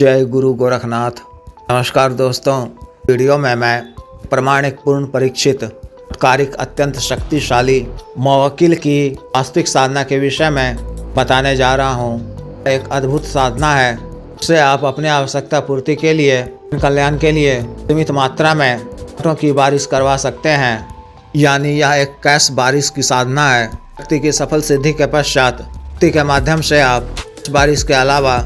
जय गुरु गोरखनाथ। नमस्कार दोस्तों, वीडियो में मैं प्रमाणिक पूर्ण परीक्षित कारिक अत्यंत शक्तिशाली मुवक्किल की वास्तविक साधना के विषय में बताने जा रहा हूँ। एक अद्भुत साधना है, उससे आप अपने आवश्यकता पूर्ति के लिए, कल्याण के लिए सीमित मात्रा में नोटों की बारिश करवा सकते हैं। यानी यह एक कैश बारिश की साधना है। शक्ति की सफल सिद्धि के पश्चात शक्ति के माध्यम से आप इस बारिश के अलावा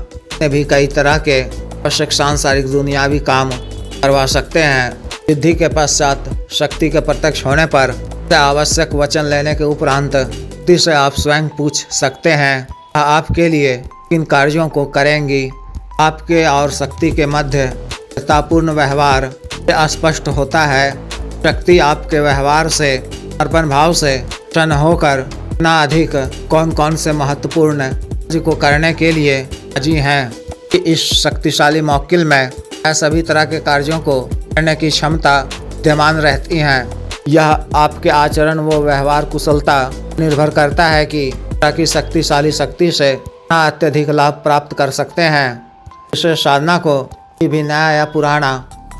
भी कई तरह के आवश्यक सांसारिक दुनियावी काम करवा सकते हैं। सिद्धि के पश्चात शक्ति के प्रत्यक्ष होने पर आवश्यक वचन लेने के उपरांत शक्ति से आप स्वयं पूछ सकते हैं आपके लिए किन कार्यों को करेंगी। आपके और शक्ति के मध्य पूर्ण व्यवहार स्पष्ट होता है। शक्ति आपके व्यवहार से अर्पण भाव से प्रसन्न होकर ना अधिक कौन कौन से महत्वपूर्ण कार्य को करने के लिए राजी हैं कि इस शक्तिशाली मुवक्किल में सभी तरह के कार्यों को करने की क्षमता विद्यमान रहती हैं। यह आपके आचरण व व्यवहार कुशलता निर्भर करता है कि ताकि शक्तिशाली शक्ति से अत्यधिक लाभ प्राप्त कर सकते हैं। इस साधना को भी नया या पुराना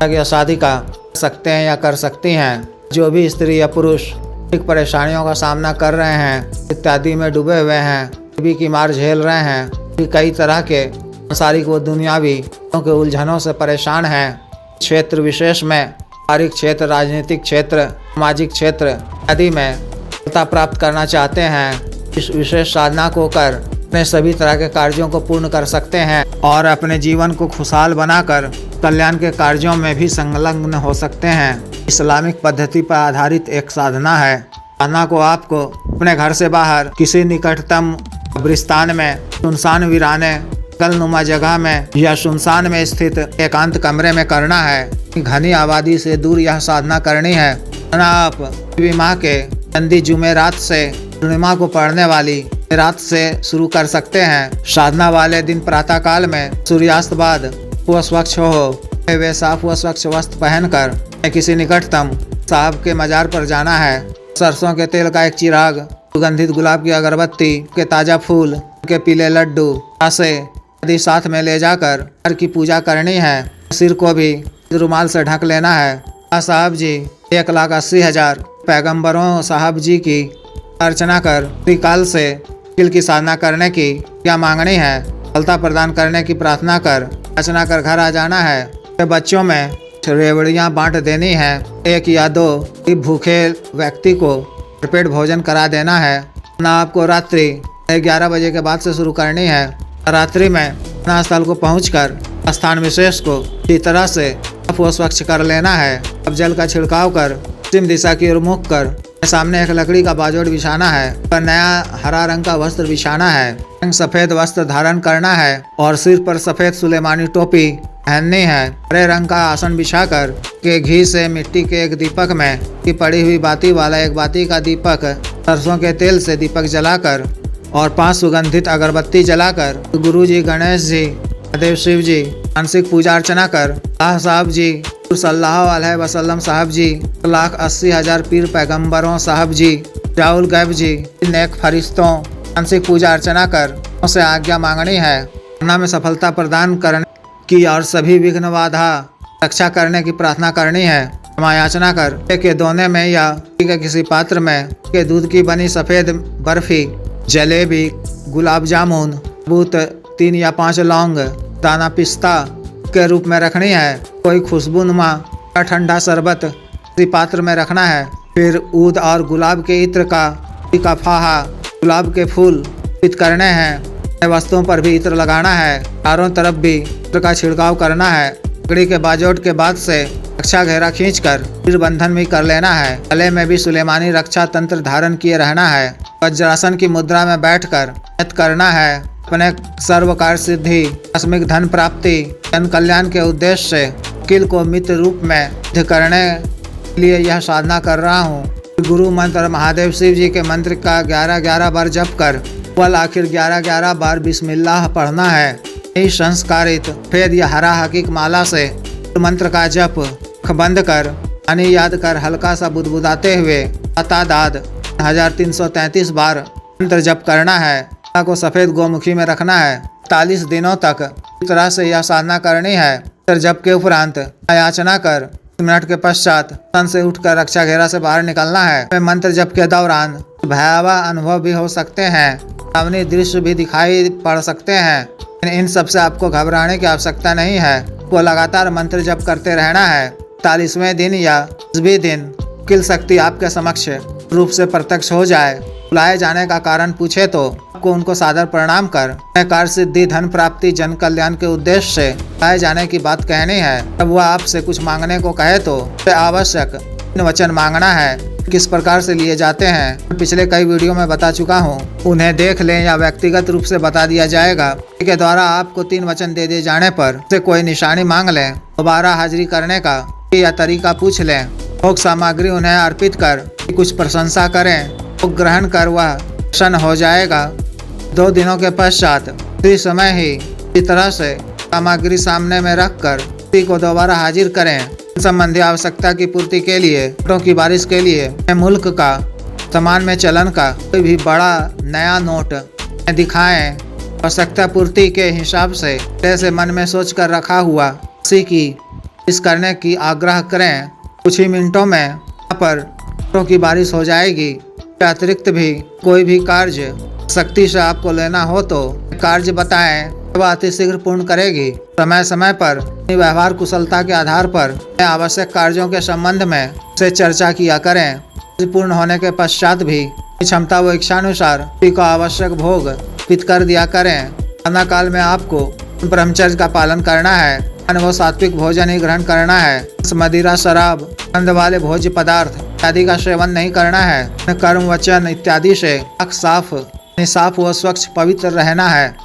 या साधिका कर सकते हैं या कर सकती हैं। जो भी स्त्री या पुरुष परेशानियों का सामना कर रहे हैं, इत्यादि में डूबे हुए हैं, गरीबी की मार झेल रहे हैं, कई तरह के सांसारिक व दुनियावी के उलझनों से परेशान हैं, क्षेत्र विशेष में पारिवारिक क्षेत्र, राजनीतिक क्षेत्र, सामाजिक क्षेत्र आदि में सफलता प्राप्त करना चाहते हैं, इस विशेष साधना को कर अपने सभी तरह के कार्यों को पूर्ण कर सकते हैं और अपने जीवन को खुशहाल बनाकर कल्याण के कार्यों में भी संलग्न हो सकते हैं। इस्लामिक पद्धति पर आधारित एक साधना है। साधना को आपको अपने घर से बाहर किसी निकटतम कब्रिस्तान में, सुनसान वीराने जंगलनुमा जगह में या सुनसान में स्थित एकांत कमरे में करना है। घनी आबादी से दूर यह साधना करनी है। आप माह के चंदी जुमेरात से पूर्णिमा को पड़ने वाली रात से शुरू कर सकते हैं। साधना वाले दिन प्रातः काल में सूर्यास्त बाद वह स्वच्छ हो, वे साफ व स्वच्छ वस्त्र पहनकर किसी निकटतम साहब के मजार पर जाना है। सरसों के तेल का एक चिराग, सुगंधित गुलाब की अगरबत्ती के ताजा फूल के पीले लड्डू आसे आदि साथ में ले जाकर घर की पूजा करनी है। सिर को भी रुमाल से ढक लेना है। साहब जी 1,80,000 पैगंबरों साहब जी की अर्चना कर त्रिकाल से किल की साधना करने की क्या मांगनी है, सफलता प्रदान करने की प्रार्थना कर अर्चना कर घर आ जाना है। बच्चों में रेवड़ियाँ बांट देनी है। 1 या 2 भूखे व्यक्ति को पेट भोजन करा देना है। ना आपको रात्रि 11 बजे के बाद से शुरू करनी है। रात्रि में स्थल को पहुंचकर स्थान विशेष को इसी तरह से स्वच्छ कर लेना है। अब जल का छिड़काव कर पश्चिम दिशा की ओर मुख कर सामने एक लकड़ी का बाजोड़ बिछाना है। पर नया हरा रंग का वस्त्र बिछाना है। सफेद वस्त्र धारण करना है और सिर पर सफेद सुलेमानी टोपी पहननी है। हरे रंग का आसन बिछाकर के घी से मिट्टी के एक दीपक में की पड़ी हुई बाती वाला एक बाती का दीपक सरसों के तेल से दीपक जलाकर और 5 सुगंधित अगरबत्ती जलाकर गुरु जी, गणेश जी, देव शिव जी मानसिक पूजा अर्चना कर साहब जी सल्लल्लाहु अलैहि वसल्लम साहब जी 1,80,000 पीर पैगंबरों साहब जी, राहुल गैब जी, नेक फरिश्तों मानसिक पूजा अर्चना कर उनसे आज्ञा मांगनी है। साधना में सफलता प्रदान करने की और सभी विघ्न बाधा रक्षा करने की प्रार्थना करनी है। क्षमायाचना कर के दोने में या के किसी पात्र में के दूध की बनी सफ़ेद बर्फी, जलेबी, गुलाब जामुन, बूत 3 या 5 लौंग, दाना पिस्ता के रूप में रखनी है। कोई खुशबूनुमा ठंडा शरबत किसी पात्र में रखना है। फिर ऊद और गुलाब के इत्र का फाहा, गुलाब के फूल अर्पित करने हैं। वस्तुओं पर भी इत्र लगाना है। चारों तरफ भी इत्र का छिड़काव करना है। लकड़ी के बाजोट के बाद से रक्षा घेरा खींचकर फिर बंधन भी कर लेना है। गले में भी सुलेमानी रक्षा तंत्र धारण किए रहना है। वज्रासन की मुद्रा में बैठकर नियत करना है अपने सर्व कार्य सिद्धि, आकस्मिक धन प्राप्ति, जन कल्याण के उद्देश्य से वकील को मित्र रूप में सिद्ध करने के लिए यह साधना कर रहा हूँ। गुरु मंत्र महादेव शिव जी के मंत्र का 11-11 बार जप कर केवल आखिर 11-11 बार बिस्मिल्लाह पढ़ना है। यही संस्कारित फेद या हरा हकीक माला से मंत्र का जप बंद कर पानी याद कर हल्का सा बुदबुदाते हुए तादाद 1333 बार मंत्र जप करना है। को सफ़ेद गोमुखी में रखना है। 40 दिनों तक इस तरह से यह साधना करनी है। फिर जप के उपरांत याचना कर मिनट के पश्चात तन से उठकर रक्षा घेरा से बाहर निकलना है। मंत्र जप के दौरान भयावह अनुभव भी हो सकते हैं, सामने दृश्य भी दिखाई पड़ सकते हैं। इन सब से आपको घबराने की आवश्यकता नहीं है। वो लगातार मंत्र जप करते रहना है। 40वें दिन या 20वें दिन किल शक्ति आपके समक्ष रूप से प्रत्यक्ष हो जाए, बुलाए जाने का कारण पूछे तो आपको उनको सादर प्रणाम कर कार्य सिद्धि, धन प्राप्ति, जन कल्याण के उद्देश्य से बुलाए जाने की बात कहनी है। तब वह आपसे कुछ मांगने को कहे तो आवश्यक 3 वचन मांगना है। किस प्रकार से लिए जाते हैं पिछले कई वीडियो में बता चुका हूँ, उन्हें देख लें या व्यक्तिगत रूप से बता दिया जाएगा। के द्वारा आपको 3 वचन दे दिए जाने पर से कोई निशानी मांग लें, दोबारा हाजिरी करने का या तरीका पूछ लें, भोग सामग्री उन्हें अर्पित कर कुछ प्रशंसा करें, भोग ग्रहण कर वह प्रसन्न हो जाएगा। 2 दिनों के पश्चात उसी समय ही इस तरह से सामग्री सामने में रखकर उसी को दोबारा हाजिर करें। संबंधी आवश्यकता की पूर्ति के लिए, नोटों की बारिश के लिए मुल्क का सामान में चलन का कोई भी बड़ा नया नोट दिखाएं। आवश्यकता पूर्ति के हिसाब से जैसे मन में सोच कर रखा हुआ उसी की इस करने की आग्रह करें। कुछ ही मिनटों में यहाँ पर नोटों की बारिश हो जाएगी। अतिरिक्त भी कोई भी कार्य शक्ति से आपको लेना हो तो कार्य बताएं, वह अति शीघ्र पूर्ण करेगी। समय समय पर व्यवहार कुशलता के आधार पर आवश्यक कार्यों के संबंध में से चर्चा किया करें। पूर्ण होने के पश्चात भी क्षमता व इच्छानुसार को आवश्यक भोग अर्पित कर दिया करें। साधना काल में आपको ब्रह्मचर्य का पालन करना है, व सात्विक भोजन ही ग्रहण करना है। मदिरा, शराब, गंध वाले भोज्य पदार्थ इत्यादि का सेवन नहीं करना है। कर्म, वचन इत्यादि से साफ व स्वच्छ पवित्र रहना है।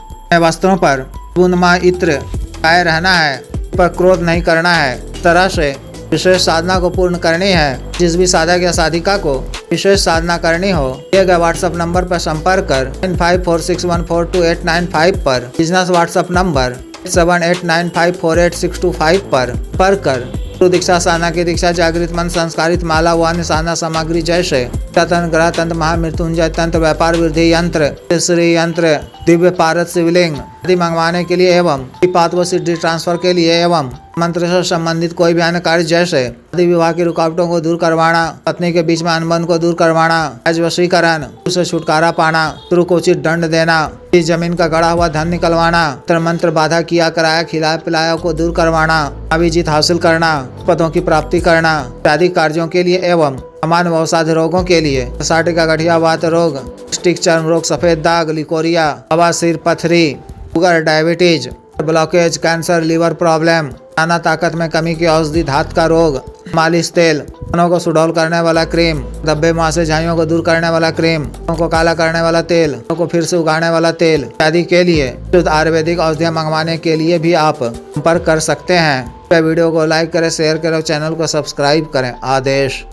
वस्त्रों पर बूंदमा इत्र लगाए रहना है, पर क्रोध नहीं करना है। इस तरह से विशेष साधना को पूर्ण करनी है। जिस भी साधक या साधिका को विशेष साधना करनी हो, दिए गए व्हाट्सएप नंबर पर संपर्क कर 9546142895 पर, बिजनेस व्हाट्सएप नंबर 7895486225 पर कर दीक्षा साधना की दीक्षा, जागृत मन, संस्कारित माला व अन्य साधना सामग्री जैसे तंत्र, ग्रह तंत्र, महामृत्युंजय तंत्र, व्यापार वृद्धि यंत्र, श्री यंत्र, दिव्य पारद शिवलिंग आदि मंगवाने के लिए एवं पात व सिद्धि ट्रांसफर के लिए एवं मंत्र से संबंधित कोई भी अन्य कार्य जैसे आदि विवाह की रुकावटों को दूर करवाना, पत्नी के बीच में अनबन को दूर करवाना, वशीकरण, उसे छुटकारा पाना, शुरू को उचित दंड देना, इस जमीन का गड़ा हुआ धन निकलवाना, मंत्र बाधा किया कराया खिलाया पिलाया को दूर करवाना, अभिजीत हासिल करना, पदों की प्राप्ति करना इत्यादि कार्यों के लिए एवं सामान्य अवसाद रोगों के लिए साटिका, गठिया, वात रोग, स्टिक, चर्म रोग, सफेद दाग, लिकोरिया, बवासीर, पथरी, sugar, diabetes, blockage, cancer, liver problem, खाना ताकत में कमी की औषधि, धात का रोग, मालिश तेल, बालों को सुडौल करने वाला क्रीम, धब्बे, मुहासे, झाइयों को दूर करने वाला क्रीम, को काला करने वाला तेल, को फिर से उगाने वाला तेल इत्यादि के लिए शुद्ध आयुर्वेदिक औषधियाँ मंगवाने के लिए भी आप संपर्क कर सकते हैं। वीडियो को लाइक करें, शेयर करें, चैनल को सब्सक्राइब करें। आदेश।